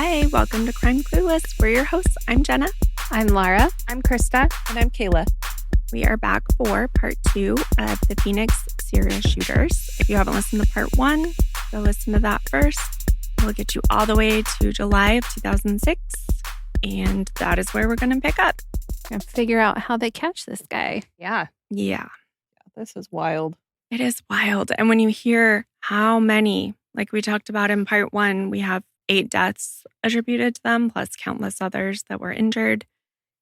Hi, welcome to Crime Clueless. We're your hosts. I'm Jenna. I'm Lara. I'm Krista. And I'm Kayla. We are back for part 2 of the Phoenix serial shooters. If you haven't listened to part 1, go listen to that first. We'll get you all the way to July of 2006. And that is where we're going to pick up. And figure out how they catch this guy. Yeah. This is wild. It is wild. And when you hear how many, like we talked about in part 1, we have 8 deaths attributed to them, plus countless others that were injured.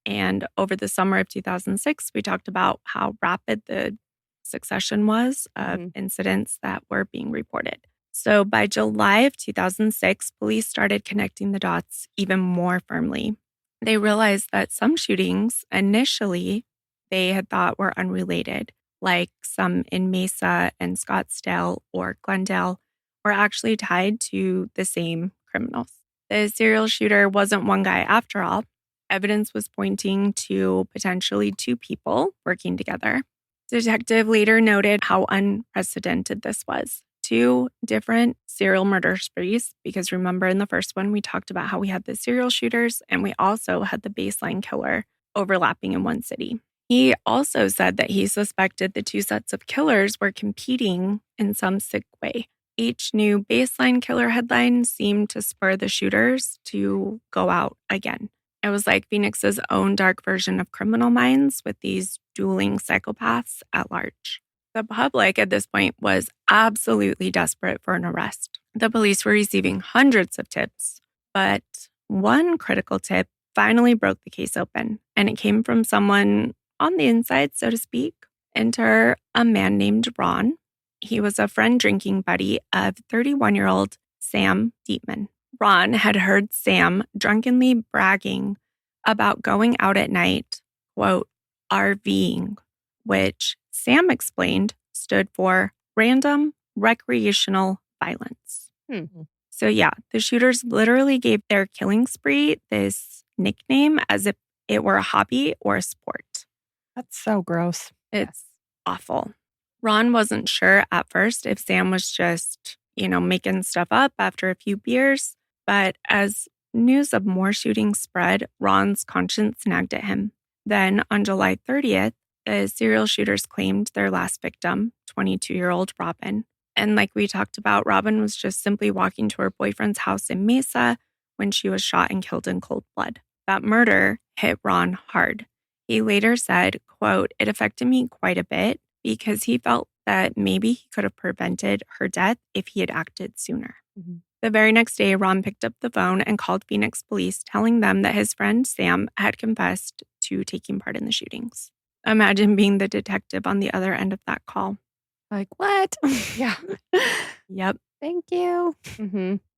And over the summer of 2006, we talked about how rapid the succession was of incidents that were being reported. So by July of 2006, police started connecting the dots even more firmly. They realized that some shootings initially they had thought were unrelated, like some in Mesa and Scottsdale or Glendale, were actually tied to the same criminals. The serial shooter wasn't one guy after all. Evidence was pointing to potentially 2 people working together. Detective later noted how unprecedented this was. 2 different serial murder sprees, because remember in the first one, we talked about how we had the serial shooters and we also had the baseline killer overlapping in one city. He also said that he suspected the 2 sets of killers were competing in some sick way. Each new baseline killer headline seemed to spur the shooters to go out again. It was like Phoenix's own dark version of Criminal Minds with these dueling psychopaths at large. The public at this point was absolutely desperate for an arrest. The police were receiving hundreds of tips, but one critical tip finally broke the case open, and it came from someone on the inside, so to speak. Enter a man named Ron. He was a friend drinking buddy of 31-year-old Sam Dietman. Ron had heard Sam drunkenly bragging about going out at night, quote, RVing, which Sam explained stood for Random Recreational Violence. So yeah, the shooters literally gave their killing spree this nickname as if it were a hobby or a sport. That's so gross. It's awful. Ron wasn't sure at first if Sam was just, making stuff up after a few beers. But as news of more shootings spread, Ron's conscience nagged at him. Then on July 30th, the serial shooters claimed their last victim, 22-year-old Robin. And like we talked about, Robin was just simply walking to her boyfriend's house in Mesa when she was shot and killed in cold blood. That murder hit Ron hard. He later said, quote, it affected me quite a bit because he felt that maybe he could have prevented her death if he had acted sooner. The very next day, Ron picked up the phone and called Phoenix police, telling them that his friend Sam had confessed to taking part in the shootings. Imagine being the detective on the other end of that call. Like, what? Yeah. Yep. Thank you.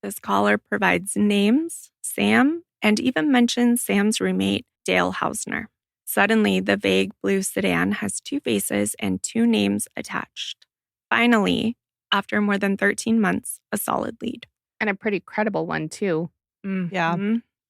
This caller provides names, Sam, and even mentions Sam's roommate, Dale Hausner. Suddenly, the vague blue sedan has 2 faces and 2 names attached. Finally, after more than 13 months, a solid lead. And a pretty credible one, too. Yeah.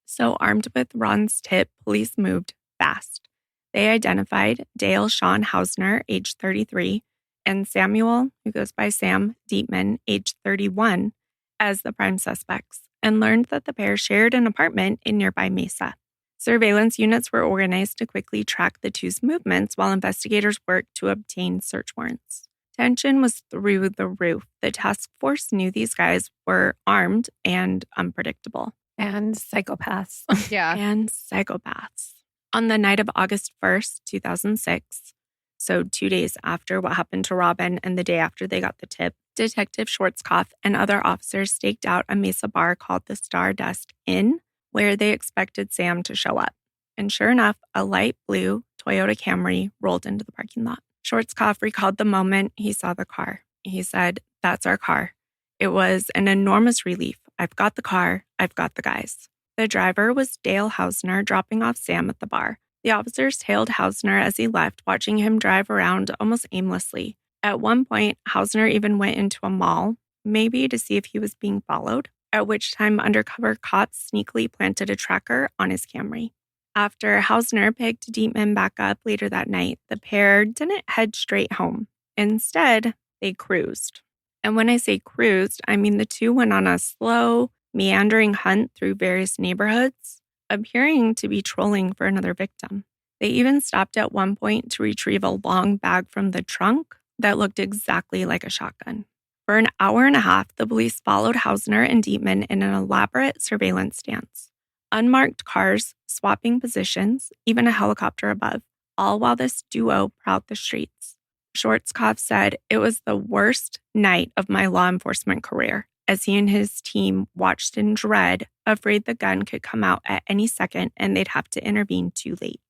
So armed with Ron's tip, police moved fast. They identified Dale Sean Hausner, age 33, and Samuel, who goes by Sam Dietman, age 31, as the prime suspects, and learned that the pair shared an apartment in nearby Mesa. Surveillance units were organized to quickly track the 2's movements while investigators worked to obtain search warrants. Tension was through the roof. The task force knew these guys were armed and unpredictable. And psychopaths. Yeah. And psychopaths. On the night of August 1st, 2006, so 2 days after what happened to Robin and the day after they got the tip, Detective Schwarzkopf and other officers staked out a Mesa bar called the Stardust Inn, where they expected Sam to show up. And sure enough, a light blue Toyota Camry rolled into the parking lot. Schwarzkopf recalled the moment he saw the car. He said, that's our car. It was an enormous relief. I've got the car. I've got the guys. The driver was Dale Hausner dropping off Sam at the bar. The officers tailed Hausner as he left, watching him drive around almost aimlessly. At one point, Hausner even went into a mall, maybe to see if he was being followed, at which time undercover cops sneakily planted a tracker on his Camry. After Hausner picked Dietman back up later that night, the pair didn't head straight home. Instead, they cruised. And when I say cruised, I mean the 2 went on a slow, meandering hunt through various neighborhoods, appearing to be trolling for another victim. They even stopped at one point to retrieve a long bag from the trunk that looked exactly like a shotgun. For an hour and a half, the police followed Hausner and Dietman in an elaborate surveillance dance. Unmarked cars, swapping positions, even a helicopter above, all while this duo prowled the streets. Schwarzkopf said, "It was the worst night of my law enforcement career," as he and his team watched in dread, afraid the gun could come out at any second and they'd have to intervene too late.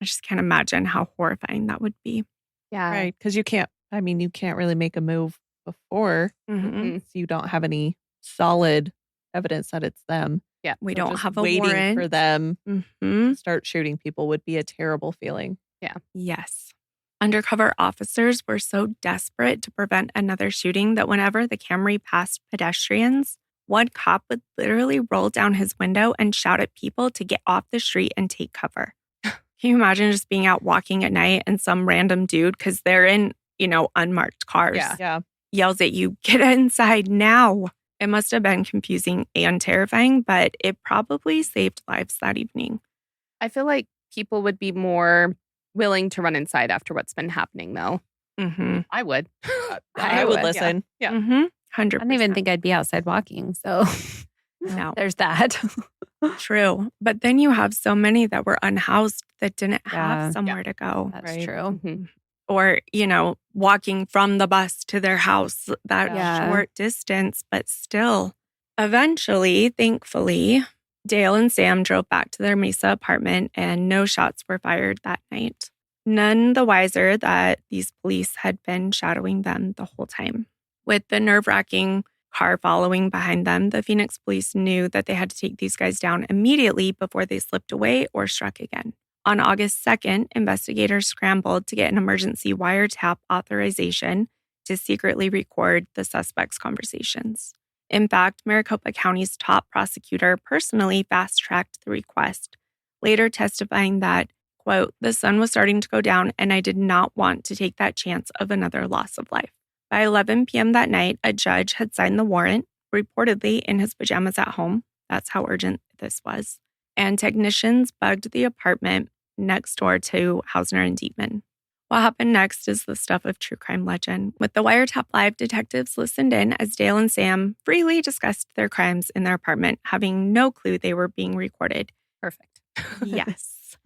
I just can't imagine how horrifying that would be. Yeah. Right. Because you can't really make a move before. Mhm. So you don't have any solid evidence that it's them. Yeah. We So don't just have a waiting warrant. for them Mhm. to start shooting people would be a terrible feeling. Yes. Undercover officers were so desperate to prevent another shooting that whenever the Camry passed pedestrians, one cop would literally roll down his window and shout at people to get off the street and take cover. Can you imagine just being out walking at night and some random dude, because they're in, unmarked cars, Yeah. yells at you, "Get inside now." It must have been confusing and terrifying, but it probably saved lives that evening. I feel like people would be more willing to run inside after what's been happening, though. Mm-hmm. I would. I would listen. Yeah. Mm-hmm. 100%. I don't even think I'd be outside walking. So No. there's that. True. But then you have so many that were unhoused that didn't Yeah. have somewhere to go. That's Right. true. Mhm. Or, walking from the bus to their house, that Yeah. short distance, but still. Eventually, thankfully, Dale and Sam drove back to their Mesa apartment and no shots were fired that night. None the wiser that these police had been shadowing them the whole time. With the nerve-wracking car following behind them, the Phoenix police knew that they had to take these guys down immediately before they slipped away or struck again. On August 2nd, investigators scrambled to get an emergency wiretap authorization to secretly record the suspects' conversations. In fact, Maricopa County's top prosecutor personally fast-tracked the request, later testifying that, quote, "The sun was starting to go down and I did not want to take that chance of another loss of life." By 11 p.m. that night, a judge had signed the warrant, reportedly in his pajamas at home. That's how urgent this was. And technicians bugged the apartment next door to Hausner and Dietman. What happened next is the stuff of true crime legend. With the Wiretap Live, detectives listened in as Dale and Sam freely discussed their crimes in their apartment, having no clue they were being recorded. Perfect. Yes.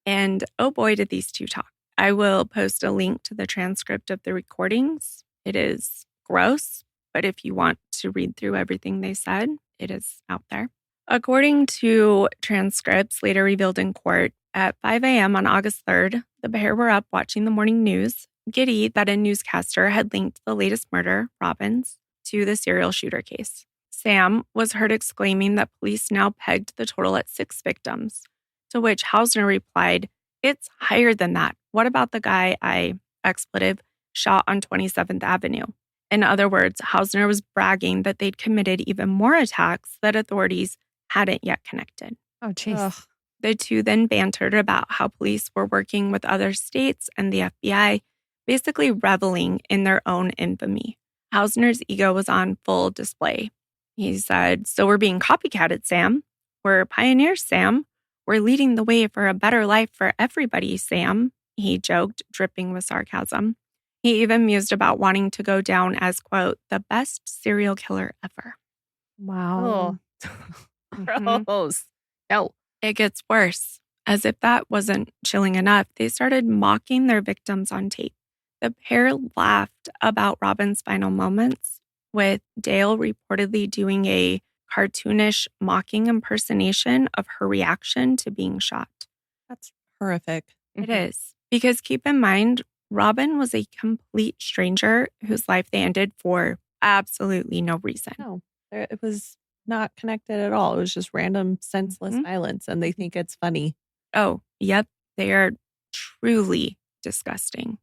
And oh boy, did these two talk. I will post a link to the transcript of the recordings. It is gross, but if you want to read through everything they said, it is out there. According to transcripts later revealed in court, at 5 a.m. on August 3rd, the pair were up watching the morning news, giddy that a newscaster had linked the latest murder, Robbins, to the serial shooter case. Sam was heard exclaiming that police now pegged the total at 6 victims, to which Hausner replied, "It's higher than that. What about the guy I, expletive, shot on 27th Avenue?" In other words, Hausner was bragging that they'd committed even more attacks that authorities hadn't yet connected. Oh, jeez. Ugh. The two then bantered about how police were working with other states and the FBI, basically reveling in their own infamy. Hausner's ego was on full display. He said, "So we're being copycatted, Sam. We're pioneers, Sam. We're leading the way for a better life for everybody, Sam," he joked, dripping with sarcasm. He even mused about wanting to go down as, quote, "the best serial killer ever." Wow. Mhm. Gross. No. It gets worse. As if that wasn't chilling enough, they started mocking their victims on tape. The pair laughed about Robin's final moments, with Dale reportedly doing a cartoonish mocking impersonation of her reaction to being shot. That's horrific. It is. Because keep in mind, Robin was a complete stranger whose life they ended for absolutely no reason. No, it was not connected at all. It was just random, senseless Mhm. violence, and they think it's funny. Oh, yep. They are truly disgusting.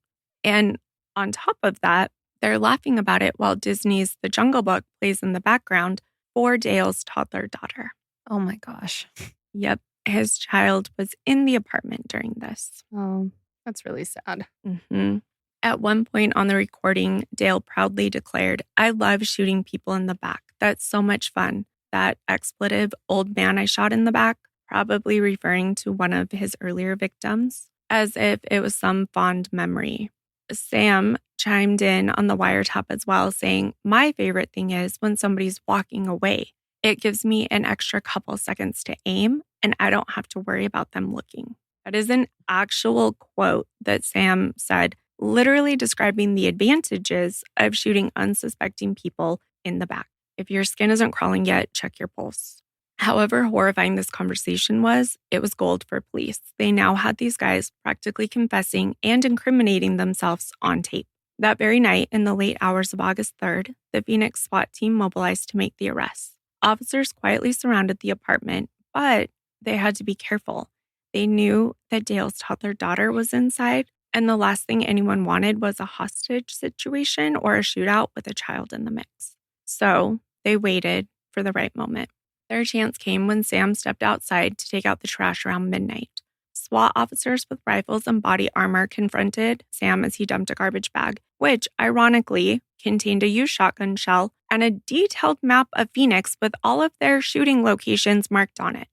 And on top of that, they're laughing about it while Disney's The Jungle Book plays in the background for Dale's toddler daughter. Oh my gosh. Yep. His child was in the apartment during this. Oh, that's really sad. Mhm. At one point on the recording, Dale proudly declared, "I love shooting people in the back. That's so much fun. that expletive old man I shot in the back, probably referring to one of his earlier victims, as if it was some fond memory. Sam chimed in on the wiretap as well, saying, "My favorite thing is when somebody's walking away. It gives me an extra couple seconds to aim, and I don't have to worry about them looking." That is an actual quote that Sam said, literally describing the advantages of shooting unsuspecting people in the back. If your skin isn't crawling yet, check your pulse. However horrifying this conversation was, it was gold for police. They now had these guys practically confessing and incriminating themselves on tape. That very night, in the late hours of August 3rd, the Phoenix SWAT team mobilized to make the arrests. Officers quietly surrounded the apartment, but they had to be careful. They knew that Dale's toddler daughter was inside, and the last thing anyone wanted was a hostage situation or a shootout with a child in the mix. So they waited for the right moment. Their chance came when Sam stepped outside to take out the trash around midnight. SWAT officers with rifles and body armor confronted Sam as he dumped a garbage bag, which ironically contained a used shotgun shell and a detailed map of Phoenix with all of their shooting locations marked on it.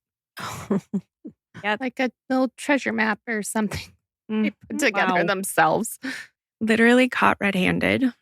Like a little treasure map or something they put together Wow. themselves. Literally caught red-handed.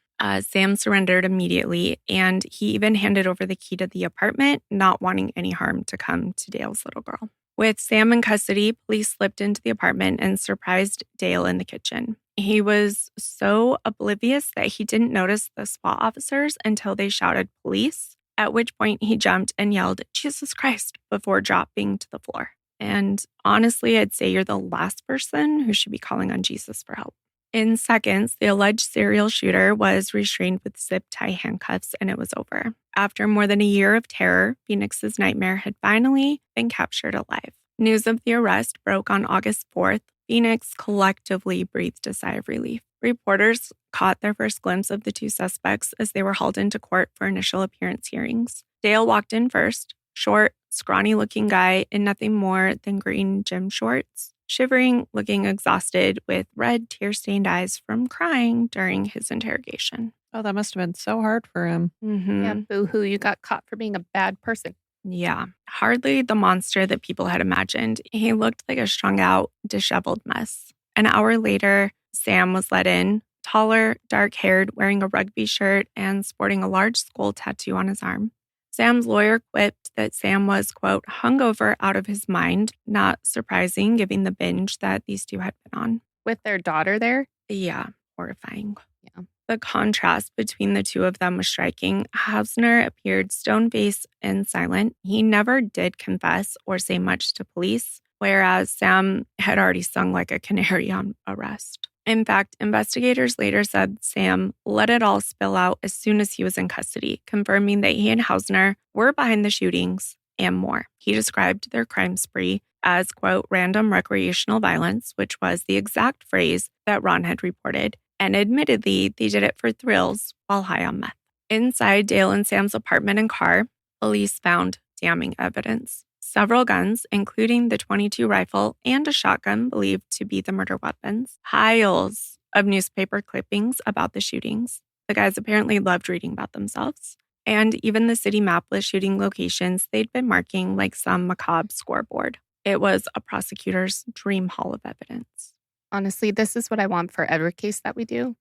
Sam surrendered immediately, and he even handed over the key to the apartment, not wanting any harm to come to Dale's little girl. With Sam in custody, police slipped into the apartment and surprised Dale in the kitchen. He was so oblivious that he didn't notice the SWAT officers until they shouted police, at which point he jumped and yelled, "Jesus Christ," before dropping to the floor. And honestly, I'd say you're the last person who should be calling on Jesus for help. In seconds, the alleged serial shooter was restrained with zip tie handcuffs, and it was over. After more than a year of terror, Phoenix's nightmare had finally been captured alive. News of the arrest broke on August 4th. Phoenix collectively breathed a sigh of relief. Reporters caught their first glimpse of the two suspects as they were hauled into court for initial appearance hearings. Dale walked in first, short, scrawny-looking guy in nothing more than green gym shorts, shivering, looking exhausted, with red, tear-stained eyes from crying during his interrogation. Oh, that must have been so hard for him. Yeah, boo-hoo, you got caught for being a bad person. Yeah, hardly the monster that people had imagined. He looked like a strung-out, disheveled mess. An hour later, Sam was let in, taller, dark-haired, wearing a rugby shirt and sporting a large skull tattoo on his arm. Sam's lawyer quipped that Sam was, quote, hungover out of his mind, not surprising given the binge that these two had been on. With their daughter there? Yeah, horrifying. Yeah. The contrast between the two of them was striking. Hausner appeared stone-faced and silent. He never did confess or say much to police, whereas Sam had already sung like a canary on arrest. In fact, investigators later said Sam let it all spill out as soon as he was in custody, confirming that he and Hausner were behind the shootings and more. He described their crime spree as, quote, random recreational violence, which was the exact phrase that Ron had reported. And admittedly, they did it for thrills while high on meth. Inside Dale and Sam's apartment and car, police found damning evidence. Several guns, including the .22 rifle and a shotgun believed to be the murder weapons. Piles of newspaper clippings about the shootings. The guys apparently loved reading about themselves. And even the city map with shooting locations they'd been marking like some macabre scoreboard. It was a prosecutor's dream haul of evidence. Honestly, this is what I want for every case that we do.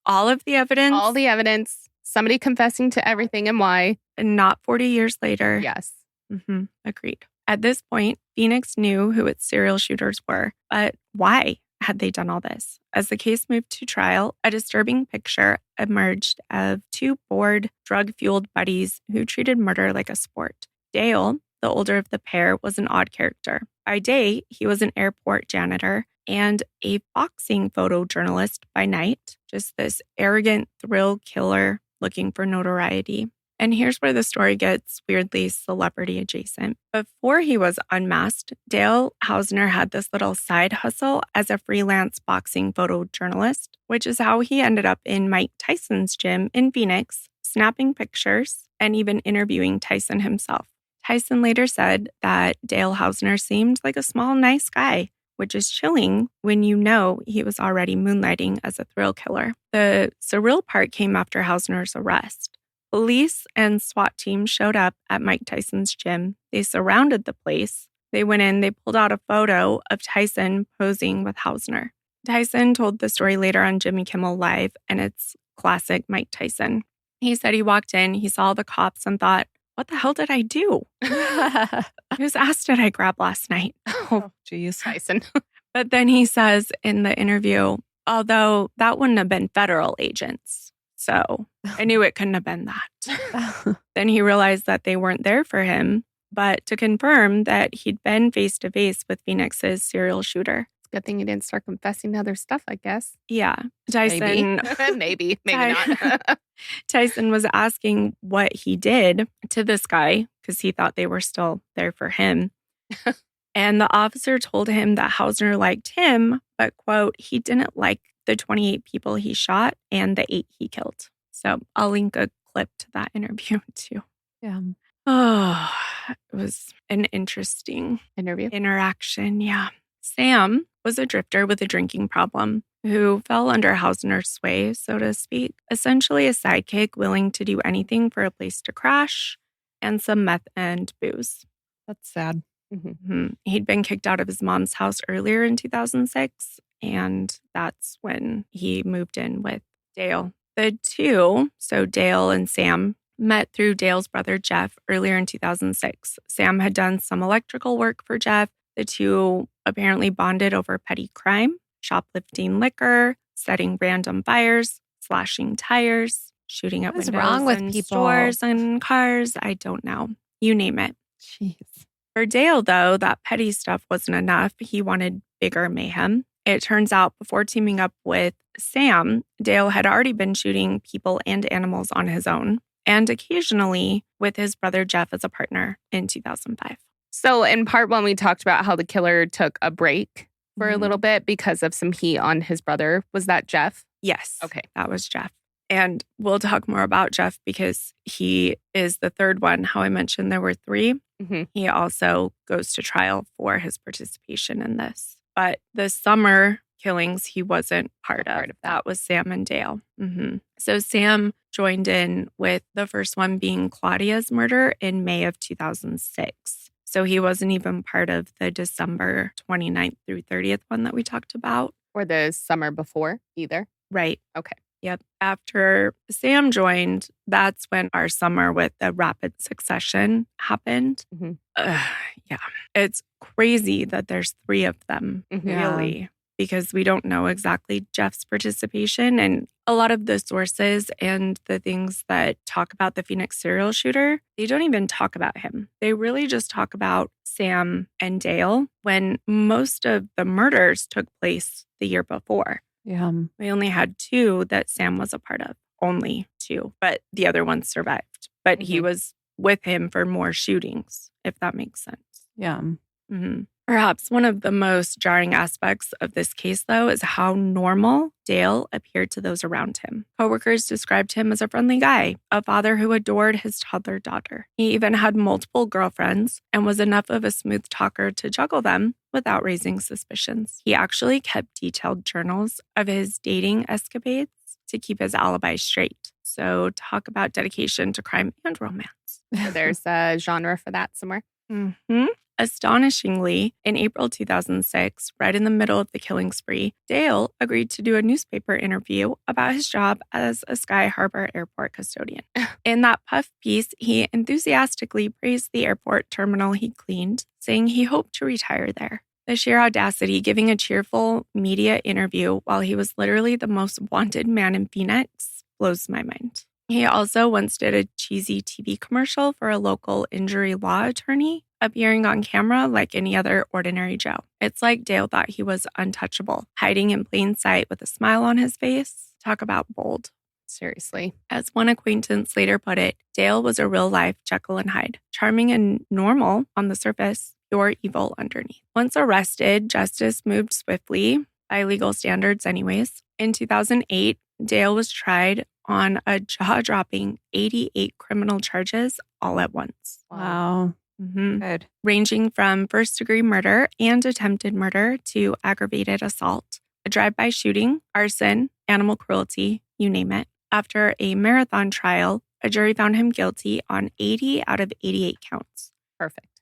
All of the evidence. All the evidence. Somebody confessing to everything and why. And not 40 years later. Yes. Agreed. At this point, Phoenix knew who its serial shooters were, but why had they done all this? As the case moved to trial, a disturbing picture emerged of two bored, drug-fueled buddies who treated murder like a sport. Dale, the older of the pair, was an odd character. By day, he was an airport janitor and a boxing photojournalist by night, just this arrogant thrill killer looking for notoriety. And here's where the story gets weirdly celebrity adjacent. Before he was unmasked, Dale Hausner had this little side hustle as a freelance boxing photojournalist, which is how he ended up in Mike Tyson's gym in Phoenix, snapping pictures and even interviewing Tyson himself. Tyson later said that Dale Hausner seemed like a small, nice guy, which is chilling when you know he was already moonlighting as a thrill killer. The surreal part came after Hausner's arrest. Police and SWAT teams showed up at Mike Tyson's gym. They surrounded the place. They went in, they pulled out a photo of Tyson posing with Hausner. Tyson told the story later on Jimmy Kimmel Live, and it's classic Mike Tyson. He said he walked in, he saw the cops and thought, what the hell did I do? Whose ass did I grab last night? Oh, geez. Tyson. But then he says in the interview, although that wouldn't have been federal agents. So I knew it couldn't have been that. Then he realized that they weren't there for him, but to confirm that he'd been face to face with Phoenix's serial shooter. Good thing he didn't start confessing to other stuff, I guess. Yeah. Tyson. Maybe not. Tyson was asking what he did to this guy because he thought they were still there for him. And the officer told him that Hausner liked him, but, quote, he didn't like the 28 people he shot and the 8 he killed. So I'll link a clip to that interview too. Yeah. Oh, it was an interesting interaction. Yeah. Sam was a drifter with a drinking problem who fell under Hausner's sway, so to speak. Essentially a sidekick willing to do anything for a place to crash and some meth and booze. That's sad. Mm-hmm. He'd been kicked out of his mom's house earlier in 2006, and that's when he moved in with Dale. The two, so Dale and Sam, met through Dale's brother Jeff earlier in 2006. Sam had done some electrical work for Jeff. The two apparently bonded over petty crime, shoplifting liquor, setting random fires, slashing tires, shooting at What's windows wrong with in people? stores and cars. I don't know. You name it. Jeez. For Dale, though, that petty stuff wasn't enough. He wanted bigger mayhem. It turns out before teaming up with Sam, Dale had already been shooting people and animals on his own, and occasionally with his brother Jeff as a partner in 2005. So in part 1, we talked about how the killer took a break for a Mhm. little bit because of some heat on his brother. Was that Jeff? Yes. Okay. That was Jeff. And we'll talk more about Jeff because he is the third one. How I mentioned there were 3. Mm-hmm. He also goes to trial for his participation in this. But the summer killings, he wasn't part of. That was Sam and Dale. So Sam joined in with the first one being Claudia's murder in May of 2006. So he wasn't even part of the December 29th through 30th one that we talked about. Or the summer before either? Right. Okay. Yep. After Sam joined, that's when our summer with the rapid succession happened. Mhm. Yeah. It's crazy that there's 3 of them, Yeah. really, because we don't know exactly Jeff's participation. And a lot of the sources and the things that talk about the Phoenix serial shooter, they don't even talk about him. They really just talk about Sam and Dale when most of the murders took place the year before. Yeah. We only had 2 that Sam was a part of. Only 2. But the other one survived. But he was with him for more shootings, if that makes sense. Yeah. Perhaps one of the most jarring aspects of this case, though, is how normal Dale appeared to those around him. Coworkers described him as a friendly guy, a father who adored his toddler daughter. He even had multiple girlfriends and was enough of a smooth talker to juggle them without raising suspicions. He actually kept detailed journals of his dating escapades to keep his alibi straight. So talk about dedication to crime and romance. So there's a genre for that somewhere. Astonishingly, in April 2006, right in the middle of the killing spree, Dale agreed to do a newspaper interview about his job as a Sky Harbor airport custodian. In that puff piece, he enthusiastically praised the airport terminal he cleaned, saying he hoped to retire there. The sheer audacity, giving a cheerful media interview while he was literally the most wanted man in Phoenix, blows my mind. He also once did a cheesy TV commercial for a local injury law attorney, appearing on camera like any other ordinary Joe. It's like Dale thought he was untouchable, hiding in plain sight with a smile on his face. Talk about bold. Seriously. As one acquaintance later put it, Dale was a real-life Jekyll and Hyde, charming and normal on the surface, pure evil underneath. Once arrested, justice moved swiftly, by legal standards anyways. In 2008, Dale was tried on a jaw-dropping 88 criminal charges all at once. Wow. Good. Ranging from first-degree murder and attempted murder to aggravated assault, a drive-by shooting, arson, animal cruelty, you name it. After a marathon trial, a jury found him guilty on 80 out of 88 counts, Perfect.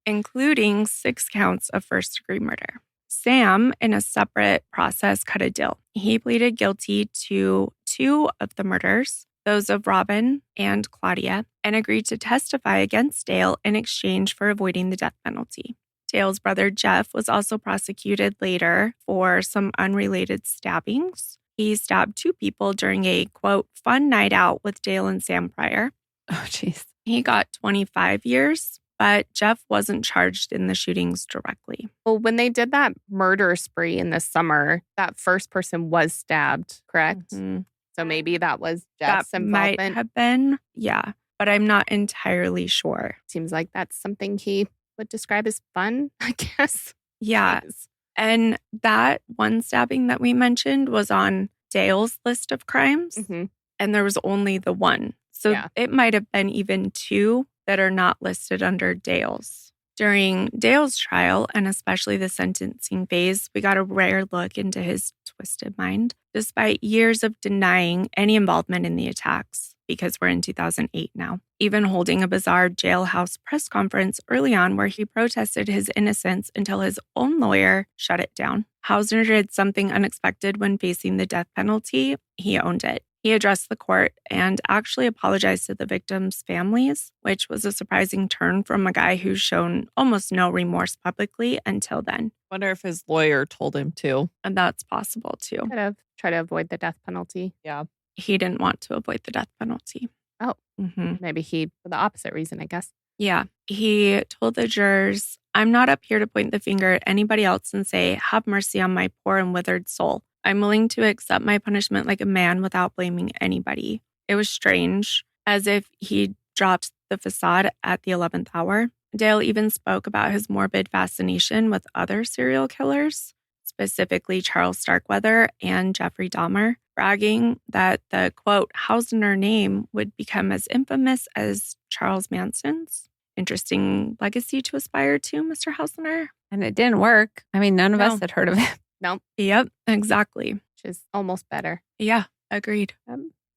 including 6 counts of first-degree murder. Sam, in a separate process, cut a deal. He pleaded guilty to 2 of the murders, those of Robin and Claudia, and agreed to testify against Dale in exchange for avoiding the death penalty. Dale's brother Jeff was also prosecuted later for some unrelated stabbings. He stabbed 2 people during a, quote, fun night out with Dale and Sam Pryor. Oh, jeez. He got 25 years, but Jeff wasn't charged in the shootings directly. Well, when they did that murder spree in the summer, that first person was stabbed, correct? Mhm. So maybe that was Jeff's That might involvement. have been, yeah, but I'm not entirely sure. Seems like that's something he would describe as fun, I guess. Yeah. Jeez. And that one stabbing that we mentioned was on Dale's list of crimes, Mhm. and there was only the one. So Yeah. it might have been even 2 that are not listed under Dale's. During Dale's trial, and especially the sentencing phase, we got a rare look into his twisted mind, despite years of denying any involvement in the attacks, because we're in 2008 now. Even holding a bizarre jailhouse press conference early on where he protested his innocence until his own lawyer shut it down. Hausner did something unexpected when facing the death penalty. He owned it. He addressed the court and actually apologized to the victims' families, which was a surprising turn from a guy who's shown almost no remorse publicly until then. Wonder if his lawyer told him to. And that's possible too. Could have tried to avoid the death penalty. Yeah. He didn't want to avoid the death penalty. Oh. Mm-hmm. Maybe he, for the opposite reason, I guess. Yeah. He told the jurors, I'm not up here to point the finger at anybody else and say, have mercy on my poor and withered soul. I'm willing to accept my punishment like a man without blaming anybody. It was strange, as if he dropped the facade at the 11th hour. Dale even spoke about his morbid fascination with other serial killers, specifically Charles Starkweather and Jeffrey Dahmer, bragging that the, quote, Hausner name would become as infamous as Charles Manson's. Interesting legacy to aspire to, Mr. Hausner. And it didn't work. I mean, none of us No. had heard of it. Nope. Yep, exactly. Which is almost better. Yeah, agreed.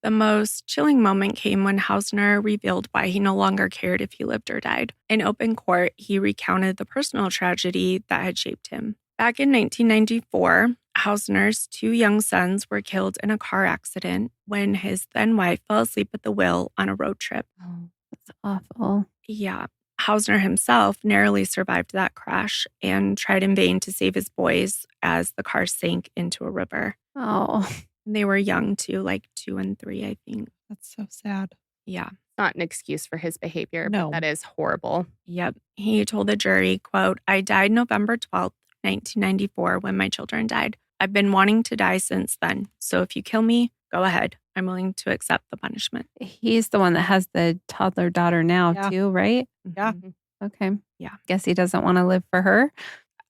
The most chilling moment came when Hausner revealed why he no longer cared if he lived or died. In open court, he recounted the personal tragedy that had shaped him. Back in 1994, Hausner's 2 young sons were killed in a car accident when his then wife fell asleep at the wheel on a road trip. Oh, that's awful. Yeah. Hausner himself narrowly survived that crash and tried in vain to save his boys as the car sank into a river. Oh, They were young too, like 2 and 3, I think. That's so sad. Yeah. Not an excuse for his behavior, No. but that is horrible. Yep. He told the jury, quote, I died November 12th, 1994 when my children died. I've been wanting to die since then. So if you kill me, go ahead. I'm willing to accept the punishment. he's the one that has the toddler daughter now, Yeah. too, right? Yeah. Mhm. Okay. Yeah. Guess he doesn't want to live for her.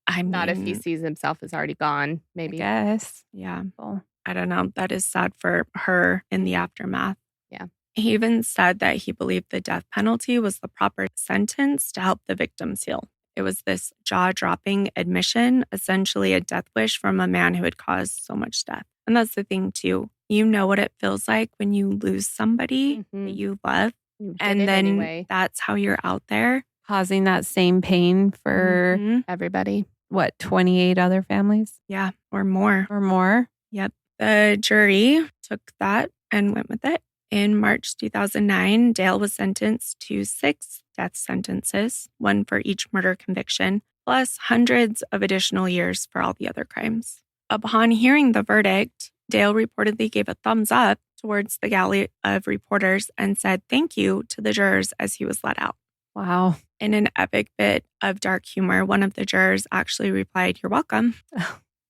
I mean, Not if he sees himself as already gone, maybe. I guess. yeah, Well, I don't know. That is sad for her in the aftermath. Yeah. He even said that he believed the death penalty was the proper sentence to help the victims heal. It was this jaw-dropping admission, essentially a death wish from a man who had caused so much death. And that's the thing, too. You know what it feels like when you lose somebody that Mhm. you love, You did and it then anyway, that's how you're out there. causing that same pain for Mhm. everybody. what, 28 other families Yeah, or more. or more? The jury took that and went with it. In March 2009, Dale was sentenced to 6 death sentences, 1 for each murder conviction, plus hundreds of additional years for all the other crimes. Upon hearing the verdict, Dale reportedly gave a thumbs up towards the galley of reporters and said thank you to the jurors as he was let out. Wow. In an epic bit of dark humor, one of the jurors actually replied, "You're welcome."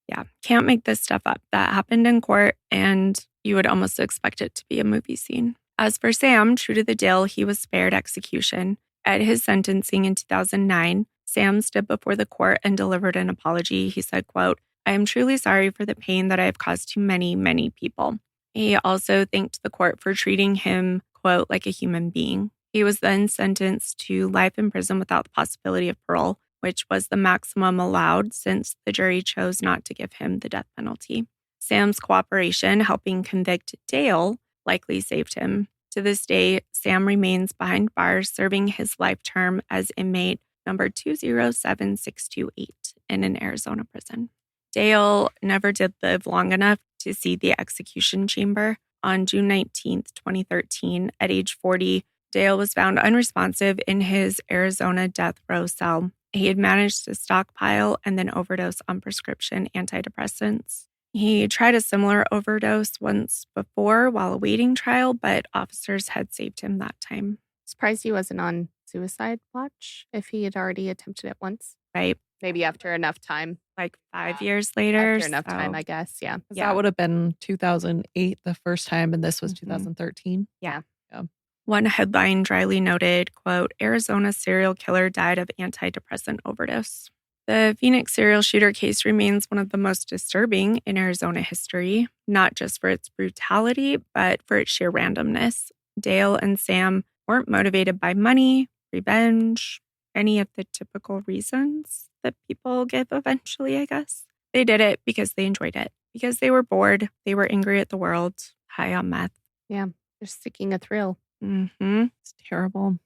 Yeah, can't make this stuff up. That happened in court, and you would almost expect it to be a movie scene. As for Sam, true to the deal, he was spared execution. At his sentencing in 2009, Sam stood before the court and delivered an apology. He said, quote, I am truly sorry for the pain that I have caused to many, many people. He also thanked the court for treating him, quote, like a human being. He was then sentenced to life in prison without the possibility of parole, which was the maximum allowed since the jury chose not to give him the death penalty. Sam's cooperation helping convict Dale likely saved him. To this day, Sam remains behind bars serving his life term as inmate number 207628 in an Arizona prison. Dale never did live long enough to see the execution chamber. On June 19th, 2013, at age 40, Dale was found unresponsive in his Arizona death row cell. He had managed to stockpile and then overdose on prescription antidepressants. He tried a similar overdose once before while awaiting trial, but officers had saved him that time. Surprised he wasn't on suicide watch if he had already attempted it once. Right? Maybe after enough time. Like 5 years later. After enough time, so- I guess. Yeah. 'Cause Yeah. That would have been 2008 the first time, and this was Mhm. 2013. One headline dryly noted, quote, Arizona serial killer died of antidepressant overdose. The Phoenix serial shooter case remains one of the most disturbing in Arizona history, not just for its brutality, but for its sheer randomness. Dale and Sam weren't motivated by money, revenge, any of the typical reasons that people give eventually, I guess. They did it because they enjoyed it, because they were bored, they were angry at the world, high on meth. Just seeking a thrill. Mm-hmm. It's terrible.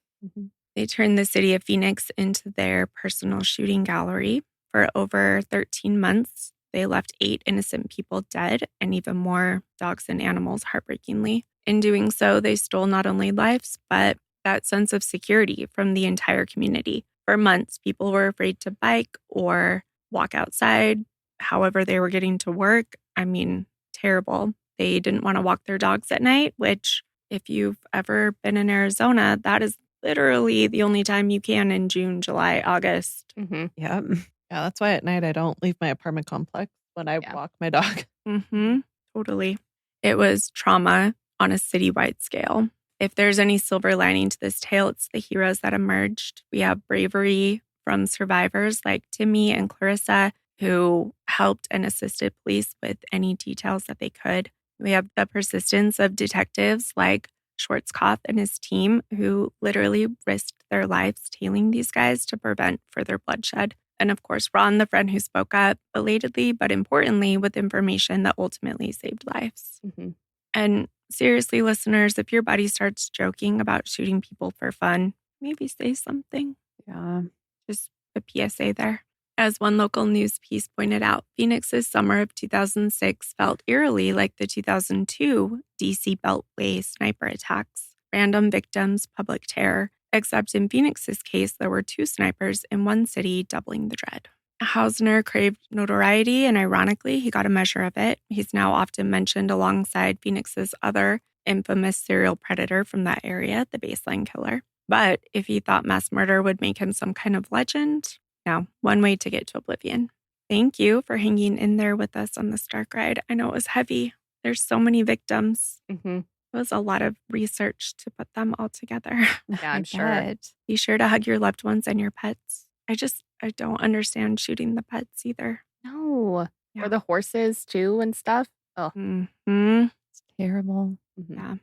They turned the city of Phoenix into their personal shooting gallery. For over 13 months, they left 8 innocent people dead and even more dogs and animals, heartbreakingly. In doing so, they stole not only lives, but that sense of security from the entire community. For months, people were afraid to bike or walk outside, however they were getting to work. I mean, terrible. They didn't want to walk their dogs at night, which, if you've ever been in Arizona, that is literally the only time you can in June, July, August. Mm-hmm. Yep. Yeah, that's why at night I don't leave my apartment complex when I Yeah. walk my dog. Mm-hmm. Totally. It was trauma on a citywide scale. If there's any silver lining to this tale, it's the heroes that emerged. We have bravery from survivors like Timmy and Clarissa, who helped and assisted police with any details that they could. We have the persistence of detectives like Schwarzkopf and his team, who literally risked their lives tailing these guys to prevent further bloodshed. And of course, Ron, the friend who spoke up belatedly, but importantly, with information that ultimately saved lives. Mm-hmm. And seriously, listeners, if your buddy starts joking about shooting people for fun, maybe say something. Yeah. Just a PSA there. As one local news piece pointed out, Phoenix's summer of 2006 felt eerily like the 2002 DC Beltway sniper attacks. Random victims, public terror. Except in Phoenix's case, there were 2 snipers in one city, doubling the dread. Hausner craved notoriety, and ironically, he got a measure of it. He's now often mentioned alongside Phoenix's other infamous serial predator from that area, the Baseline Killer. But if he thought mass murder would make him some kind of legend, no, one way to get to oblivion. Thank you for hanging in there with us on this dark ride. I know it was heavy. There's so many victims. Mm-hmm. It was a lot of research to put them all together. Yeah, I'm I sure. bet. Be sure to hug your loved ones and your pets. I don't understand shooting the pets either. No. Yeah. Or the horses too and stuff. Mm-hmm. It's terrible. Mhm. Yeah.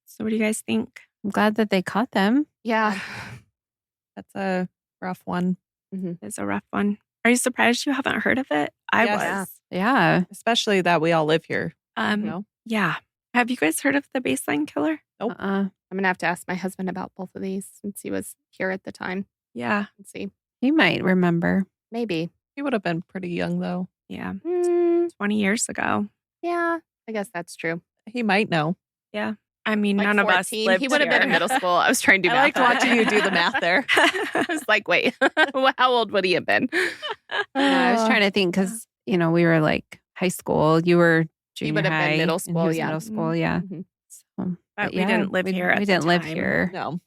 So what do you guys think? I'm glad that they caught them. Yeah. That's a rough one, It's a rough one. Are you surprised you haven't heard of it? I Yes. was. Yeah. especially that we all live here. Um, You know? Yeah. Have you guys heard of the Baseline Killer? Nope. Uh-uh. I'm going to have to ask my husband about both of these since he was here at the time Yeah. and see. He might remember. Maybe. He would have been pretty young though. Yeah. Mm, 20 years ago. yeah, I guess that's true. He might know. I mean, Like none of us 14. lived He would have been in here. middle school. I was trying to do I math. liked watching you do the math there. I was like, wait, how old would he have been? I was trying to think because, we were like high school. You were junior would have been high, middle and he school, was yeah. middle school, yeah. Mhm. So, But we didn't live here at We the didn't live time. here. No.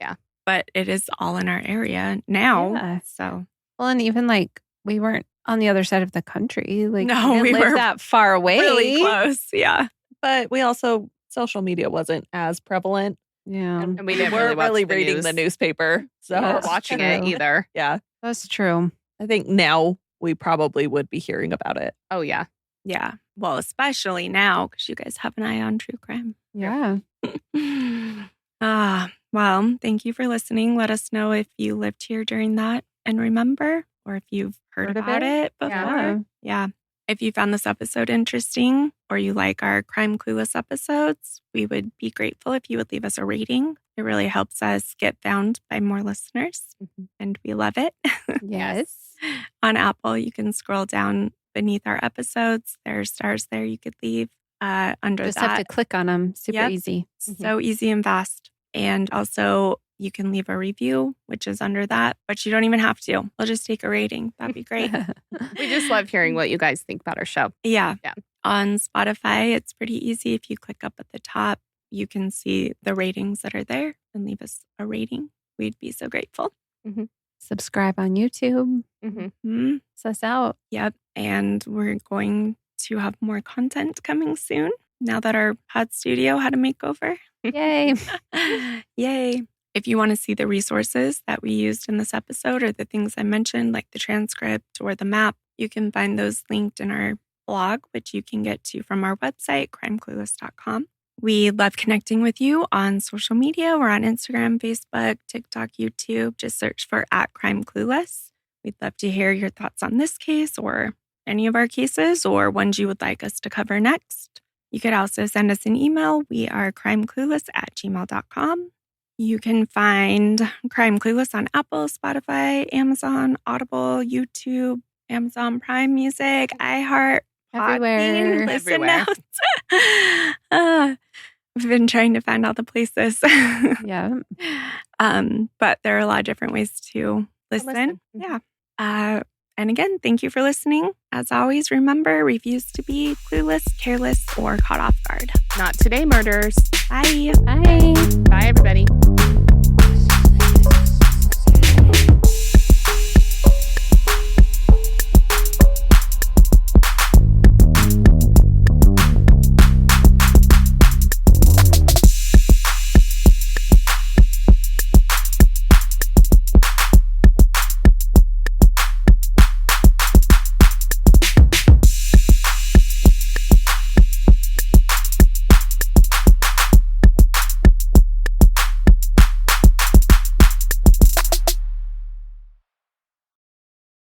But it is all in our area now. Yeah. So Well, and even like we weren't on the other side of the country. Like No, we, we didn't live were that far away. really close. Yeah. But we also, social media wasn't as prevalent. Yeah, And we didn't weren't really watch the reading news. the newspaper. So Yeah. Or That's watching true. it either. yeah, that's true. I think now we probably would be hearing about it. Oh, yeah. Yeah. Well, especially now because you guys have an eye on true crime. Yeah. Well, thank you for listening. Let us know if you lived here during that and remember, or if you've heard Heard of about it before. Yeah. Yeah. If you found this episode interesting or you like our Crime Clueless episodes, we would be grateful if you would leave us a rating. It really helps us get found by more listeners, and we love it. Yes. On Apple, you can scroll down beneath our episodes. There are stars there you could leave under Just that. have to click on them. Super Yep. easy. So easy and fast. And also, you can leave a review, which is under that, but you don't even have to. We'll just take a rating. That'd be great. We just love hearing what you guys think about our show. Yeah. Yeah. On Spotify, it's pretty easy. If you click up at the top, you can see the ratings that are there and leave us a rating. We'd be so grateful. Subscribe on YouTube. Mhm. Suss out. Yep. And we're going to have more content coming soon now that our pod studio had a makeover. Yay. Yay. If you want to see the resources that we used in this episode or the things I mentioned, like the transcript or the map, you can find those linked in our blog, which you can get to from our website, crimeclueless.com. We love connecting with you on social media. We're on Instagram, Facebook, TikTok, YouTube. Just search for @CrimeClueless. We'd love to hear your thoughts on this case or any of our cases or ones you would like us to cover next. You could also send us an email. We are crimeclueless@gmail.com. You can find Crime Clueless on Apple, Spotify, Amazon, Audible, YouTube, Amazon Prime Music, iHeart, Everywhere. Podbean, Listen Everywhere. Notes. We've been trying to find all the places. Yeah. But there are a lot of different ways to listen. listen. Yeah. And again, thank you for listening. As always, remember, refuse to be clueless, careless, or caught off guard. Not today, murders. Bye. Bye.